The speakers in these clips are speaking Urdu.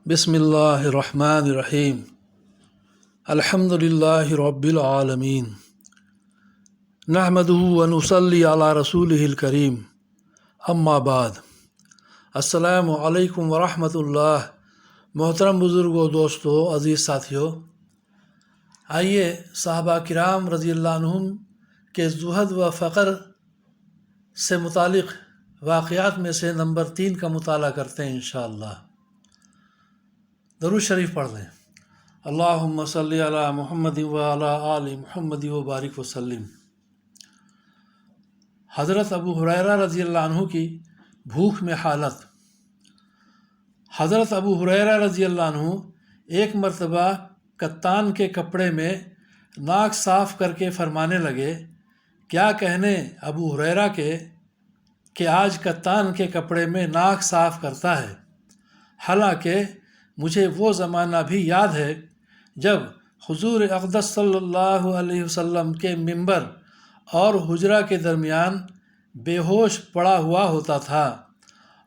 بسم اللہ الرحمن الرحیم الحمد للہ رب العالمین نحمدہ ونصلی علی رسولہ الکریم اما بعد السلام علیکم ورحمۃ اللہ۔ محترم بزرگوں، دوستوں، عزیز ساتھیوں، آئیے صحابہ کرام رضی اللہ عنہم کے زہد و فقر سے متعلق واقعات میں سے نمبر 3 کا مطالعہ کرتے ہیں انشاءاللہ۔ درود شریف پڑھ لیں۔ اللہم صلی علی محمد وعلی آل محمد وبارک وسلم۔ حضرت ابو ہریرہ رضی اللہ عنہ کی بھوک میں حالت۔ حضرت ابو ہریرہ رضی اللہ عنہ ایک مرتبہ کتان کے کپڑے میں ناک صاف کر کے فرمانے لگے، کیا کہنے ابو ہریرہ کے کہ آج کتان کے کپڑے میں ناک صاف کرتا ہے، حالانکہ مجھے وہ زمانہ بھی یاد ہے جب حضور اقدس صلی اللہ علیہ وسلم کے ممبر اور حجرہ کے درمیان بے ہوش پڑا ہوا ہوتا تھا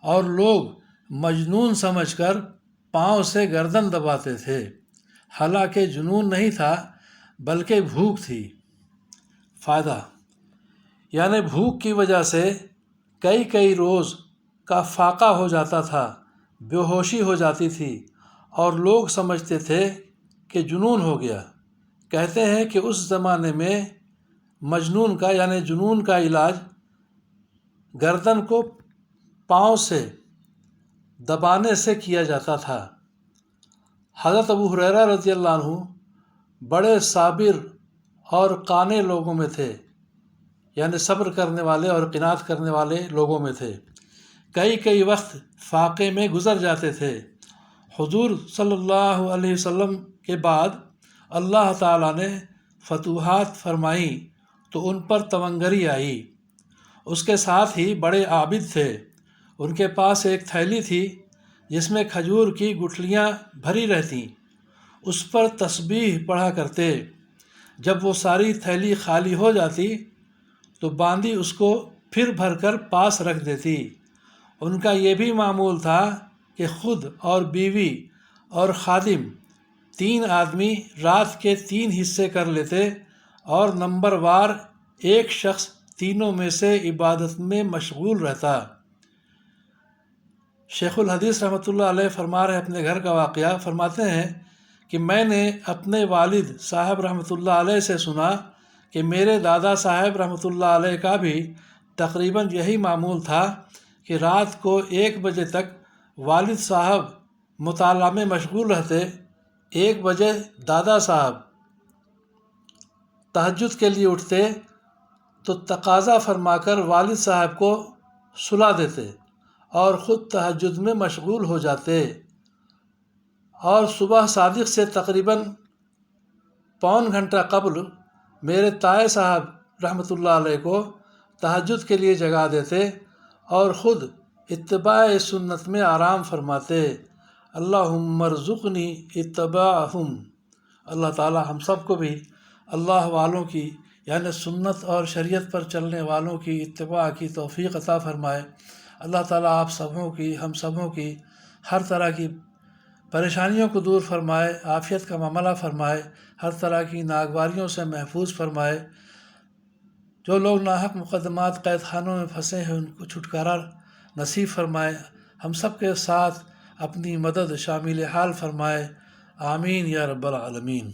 اور لوگ مجنون سمجھ کر پاؤں سے گردن دباتے تھے، حالانکہ جنون نہیں تھا بلکہ بھوک تھی۔ فائدہ، یعنی بھوک کی وجہ سے کئی روز کا فاقہ ہو جاتا تھا، بے ہوشی ہو جاتی تھی اور لوگ سمجھتے تھے کہ جنون ہو گیا۔ کہتے ہیں کہ اس زمانے میں مجنون کا یعنی جنون کا علاج گردن کو پاؤں سے دبانے سے کیا جاتا تھا۔ حضرت ابو ہریرہ رضی اللہ عنہ بڑے صابر اور قانع لوگوں میں تھے، یعنی صبر کرنے والے اور قناعت کرنے والے لوگوں میں تھے۔ کئی وقت فاقے میں گزر جاتے تھے۔ حضور صلی اللہ علیہ وسلم کے بعد اللہ تعالیٰ نے فتوحات فرمائیں تو ان پر تونگری آئی۔ اس کے ساتھ ہی بڑے عابد تھے۔ ان کے پاس ایک تھیلی تھی جس میں کھجور کی گٹھلیاں بھری رہتیں، اس پر تسبیح پڑھا کرتے۔ جب وہ ساری تھیلی خالی ہو جاتی تو باندی اس کو پھر بھر کر پاس رکھ دیتی۔ ان کا یہ بھی معمول تھا کہ خود اور بیوی اور خادم 3 آدمی رات کے 3 حصے کر لیتے اور نمبر وار ایک شخص تینوں میں سے عبادت میں مشغول رہتا۔ شیخ الحدیث رحمۃ اللہ علیہ فرما رہے اپنے گھر کا واقعہ، فرماتے ہیں کہ میں نے اپنے والد صاحب رحمۃ اللہ علیہ سے سنا کہ میرے دادا صاحب رحمۃ اللہ علیہ کا بھی تقریباً یہی معمول تھا کہ رات کو 1 بجے تک والد صاحب مطالعہ میں مشغول رہتے۔ 1 بجے دادا صاحب تہجد کے لیے اٹھتے تو تقاضا فرما کر والد صاحب کو سلا دیتے اور خود تہجد میں مشغول ہو جاتے، اور صبح صادق سے تقریباً پون گھنٹہ قبل میرے تائے صاحب رحمۃ اللہ علیہ کو تہجد کے لیے جگا دیتے اور خود اتباع سنت میں آرام فرماتے۔ اللہم ارزقنی اتباعہم۔ اللہ تعالی ہم سب کو بھی اللہ والوں کی یعنی سنت اور شریعت پر چلنے والوں کی اتباع کی توفیق عطا فرمائے۔ اللہ تعالی آپ سبوں کی، ہم سبوں کی ہر طرح کی پریشانیوں کو دور فرمائے، عافیت کا معاملہ فرمائے، ہر طرح کی ناگواریوں سے محفوظ فرمائے۔ جو لوگ ناحق مقدمات قید خانوں میں پھنسے ہیں ان کو چھٹکارا نصیب فرمائے۔ ہم سب کے ساتھ اپنی مدد شامل حال فرمائے۔ آمین یا رب العالمین۔